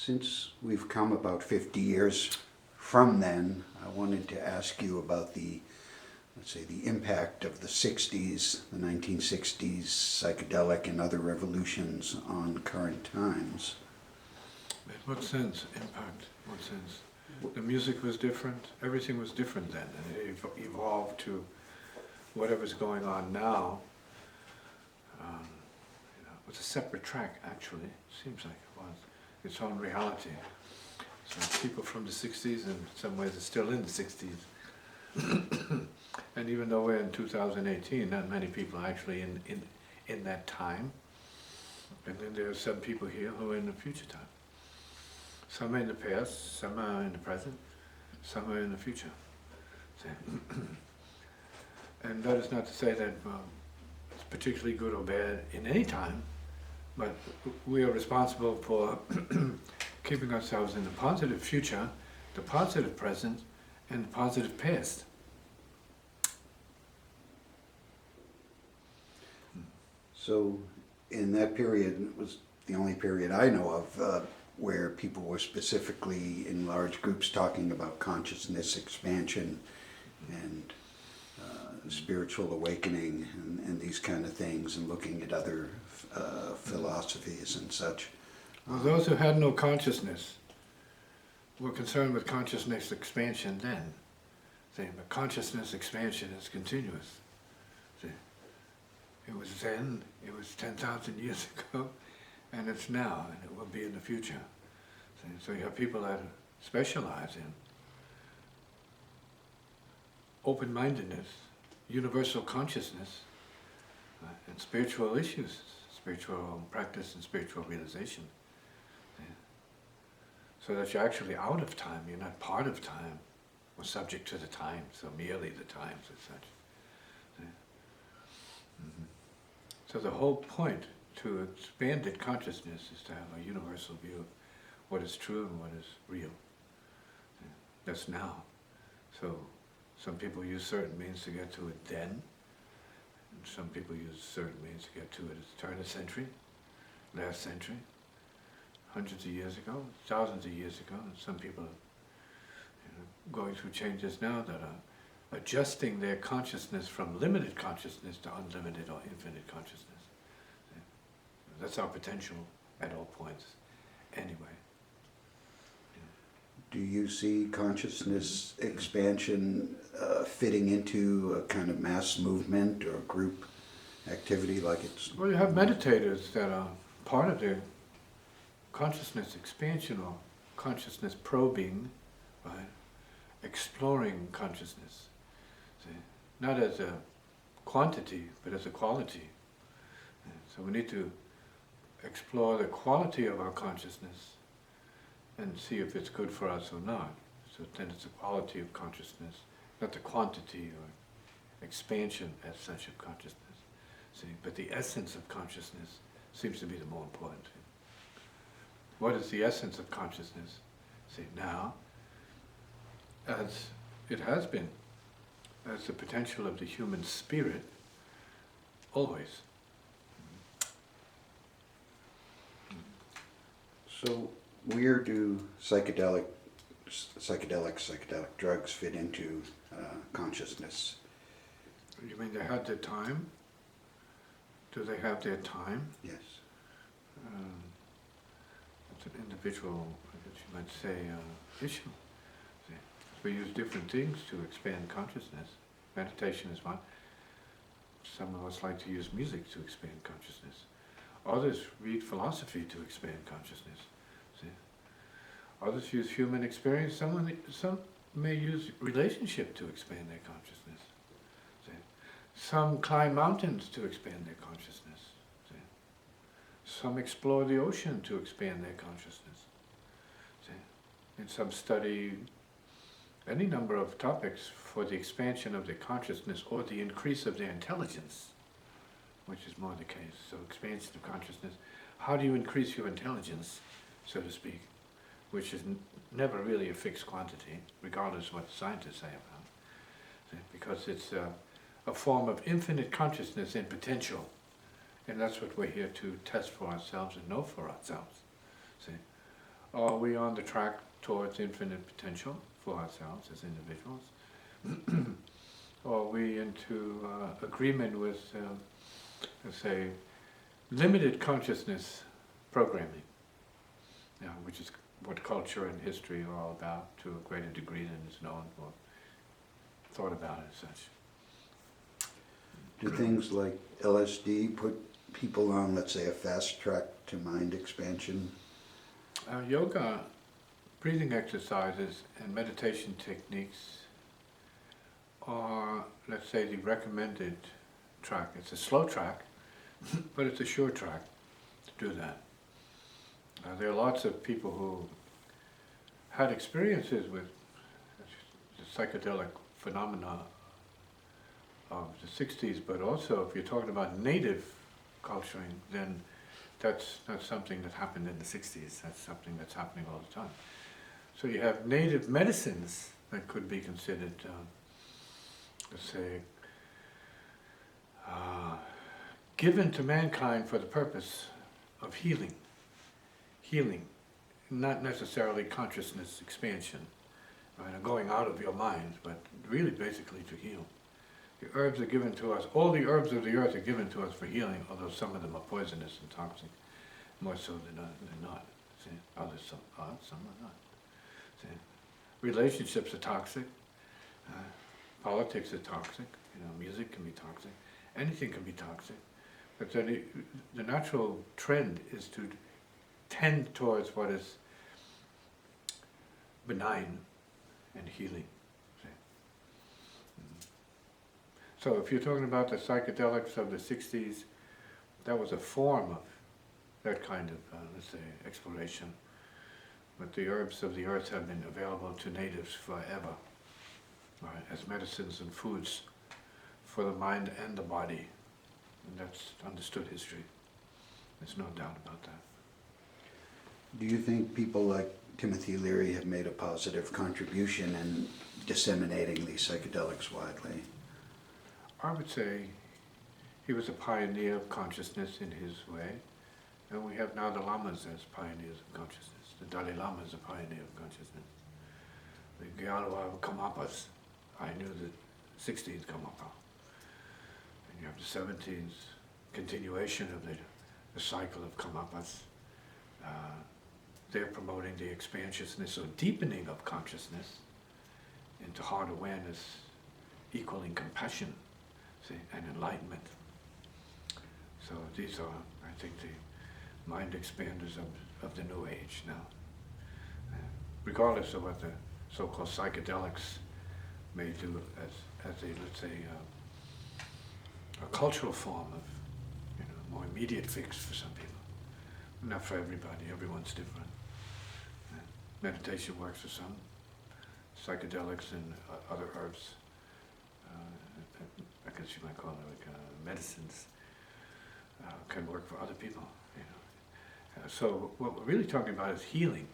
Since we've come about 50 years from then, I wanted to ask you about the, let's say, the impact of the 60s, the 1960s psychedelic and other revolutions on current times. In what sense, impact? What sense? The music was different, everything was different then, and it evolved to whatever's going on now. It was a separate track, actually. Seems like it was. Its own reality. So people from the 60s, in some ways, are still in the 60s. And even though we're in 2018, not many people are actually in that time. And then there are some people here who are in the future time. Some are in the past, some are in the present, some are in the future. And that is not to say that it's particularly good or bad in any time, but we are responsible for keeping ourselves in the positive future, the positive present, and the positive past. So in that period, it was the only period I know of where people were specifically in large groups talking about consciousness expansion and spiritual awakening and these kind of things, and looking at other philosophies and such. Well, those who had no consciousness were concerned with consciousness expansion then. See, but consciousness expansion is continuous. See, it was then, it was 10,000 years ago, and it's now, and it will be in the future. See, so you have people that specialize in open-mindedness, universal consciousness, and spiritual issues, spiritual practice and spiritual realization. So that you're actually out of time, you're not part of time, or subject to the times, or merely the times as such. Mm-hmm. So the whole point to expanded consciousness is to have a universal view of what is true and what is real. That's now. So some people use certain means to get to it then, and some people use certain means to get to it at the turn of the century, last century, hundreds of years ago, thousands of years ago, and some people are going through changes now that are adjusting their consciousness from limited consciousness to unlimited or infinite consciousness. That's our potential at all points, anyway. Do you see consciousness expansion fitting into a kind of mass movement or group activity like it's... Well, you have meditators that are part of their consciousness expansion or consciousness probing, right? Exploring consciousness. See? Not as a quantity, but as a quality. So we need to explore the quality of our consciousness and see if it's good for us or not. So then it's the quality of consciousness, not the quantity or expansion as such of consciousness. See, but the essence of consciousness seems to be the more important thing. What is the essence of consciousness? See, now, as it has been, as the potential of the human spirit, always. So where do psychedelic drugs fit into consciousness? You mean they had their time? Do they have their time? Yes. It's an individual, you might say, issue. See, we use different things to expand consciousness. Meditation is one. Some of us like to use music to expand consciousness. Others read philosophy to expand consciousness. See? Others use human experience. Some may use relationship to expand their consciousness. See? Some climb mountains to expand their consciousness. See? Some explore the ocean to expand their consciousness. See? And some study any number of topics for the expansion of their consciousness or the increase of their intelligence, which is more the case. So expansion of consciousness. How do you increase your intelligence, so to speak, which is never really a fixed quantity, regardless of what the scientists say about it. See? Because it's a form of infinite consciousness and potential. And that's what we're here to test for ourselves and know for ourselves. See? Are we on the track towards infinite potential for ourselves as individuals? Are we into agreement with, let's say, limited consciousness programming, which is what culture and history are all about to a greater degree than is known or thought about as such. Do things like LSD put people on, let's say, a fast track to mind expansion? Yoga, breathing exercises, and meditation techniques are, let's say, the recommended track. It's a slow track, but it's a sure track to do that. There are lots of people who had experiences with the psychedelic phenomena of the 60s, but also if you're talking about native culturing, then that's not something that happened in the 60s, that's something that's happening all the time. So you have native medicines that could be considered, let's say, given to mankind for the purpose of healing. Healing, not necessarily consciousness expansion, right, going out of your mind, but really basically to heal. The herbs are given to us, all the herbs of the earth are given to us for healing, although some of them are poisonous and toxic, more so than not. See? Others some are, some are not. See? Relationships are toxic, politics are toxic, music can be toxic, anything can be toxic, but then the natural trend is to tend towards what is benign and healing. So if you're talking about the psychedelics of the 60s, that was a form of that kind of, let's say, exploration. But the herbs of the earth have been available to natives forever, right, as medicines and foods for the mind and the body. And that's understood history. There's no doubt about that. Do you think people like Timothy Leary have made a positive contribution in disseminating these psychedelics widely? I would say he was a pioneer of consciousness in his way, and we have now the Lamas as pioneers of consciousness. The Dalai Lama is a pioneer of consciousness. The Gyalwa Karmapas, I knew the 16th Karmapa. And you have the 17th continuation of the cycle of Karmapas. They're promoting the expansiousness or deepening of consciousness into heart awareness, equaling compassion, see, and enlightenment. So these are, I think, the mind expanders of the New Age now. Regardless of what the so-called psychedelics may do as a, let's say, a cultural form of, more immediate fix for some people. Not for everybody, everyone's different. Meditation works for some, psychedelics and other herbs, I guess you might call it like medicines, can work for other people. So what we're really talking about is healing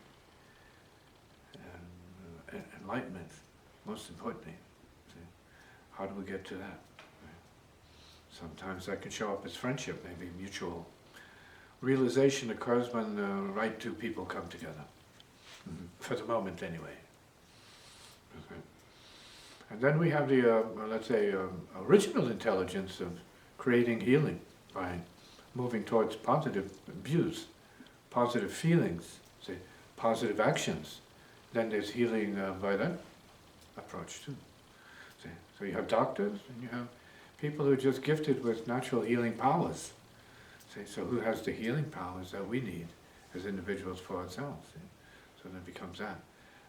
and enlightenment, most importantly. See? How do we get to that? Right? Sometimes that can show up as friendship, maybe mutual realization occurs when the right two people come together. For the moment, anyway. Okay. And then we have the, let's say, original intelligence of creating healing by moving towards positive views, positive feelings, say, positive actions. Then there's healing by that approach too. See? So you have doctors and you have people who are just gifted with natural healing powers. See? So who has the healing powers that we need as individuals for ourselves? See? So then it becomes that.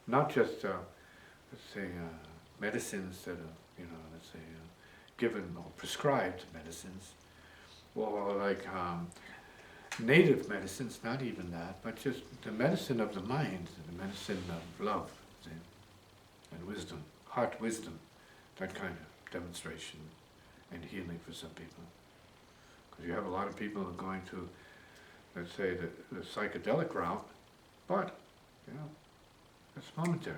Not just, let's say, medicines that are, let's say, given or prescribed medicines, or like native medicines, not even that, but just the medicine of the mind, the medicine of love, see? And wisdom, heart wisdom, that kind of demonstration and healing for some people. Because you have a lot of people who are going to, let's say, the psychedelic route, but it's momentary.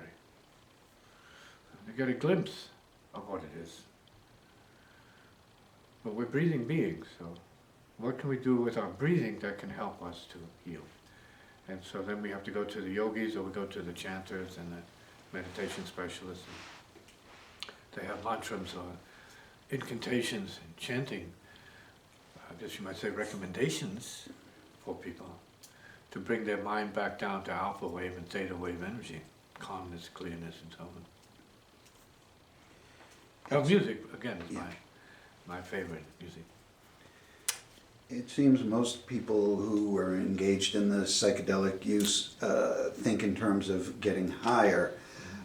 They get a glimpse of what it is. But we're breathing beings, so what can we do with our breathing that can help us to heal? And so then we have to go to the yogis, or we go to the chanters and the meditation specialists. They have mantras or incantations and chanting, I guess you might say recommendations for people to bring their mind back down to alpha wave and theta wave energy, calmness, clearness, and so on. Music, again, is Yeah. my favorite music. It seems most people who are engaged in the psychedelic use think in terms of getting higher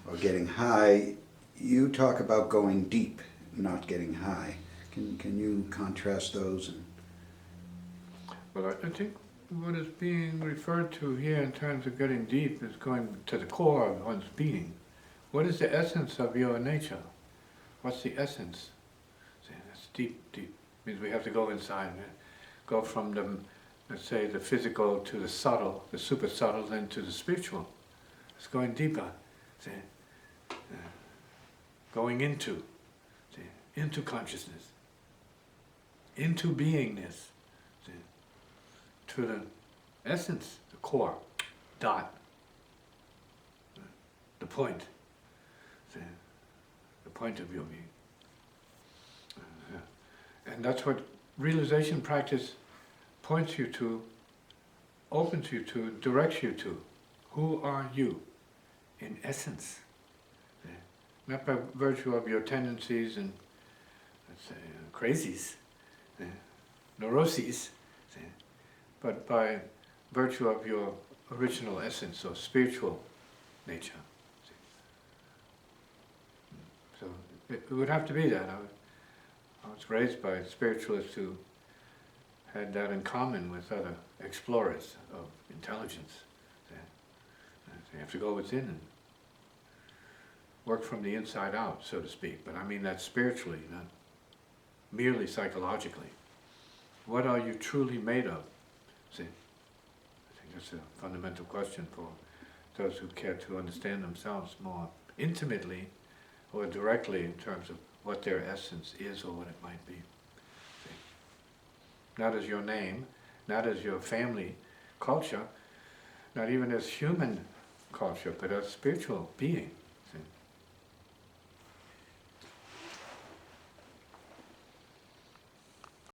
or getting high. You talk about going deep, not getting high. Can you contrast those? Well, I think what is being referred to here in terms of getting deep is going to the core of one's being. What is the essence of your nature? What's the essence? See, that's deep, deep. Means we have to go inside, go from the, let's say, the physical to the subtle, the super subtle, then to the spiritual. It's going deeper. See, going into, see, into consciousness, into beingness, see, to the essence, the core, dot, the point, see, the point of your being. And that's what realization practice points you to, opens you to, directs you to. Who are you in essence? See? Not by virtue of your tendencies and, let's say, crazies, see? Neuroses, see? But by virtue of your original essence or spiritual nature. See? So it would have to be that. I was raised by spiritualists who had that in common with other explorers of intelligence. You have to go within and work from the inside out, so to speak. But I mean that spiritually, not merely psychologically. What are you truly made of? See, I think that's a fundamental question for those who care to understand themselves more intimately or directly in terms of what their essence is or what it might be. See? Not as your name, not as your family culture, not even as human culture, but as spiritual being.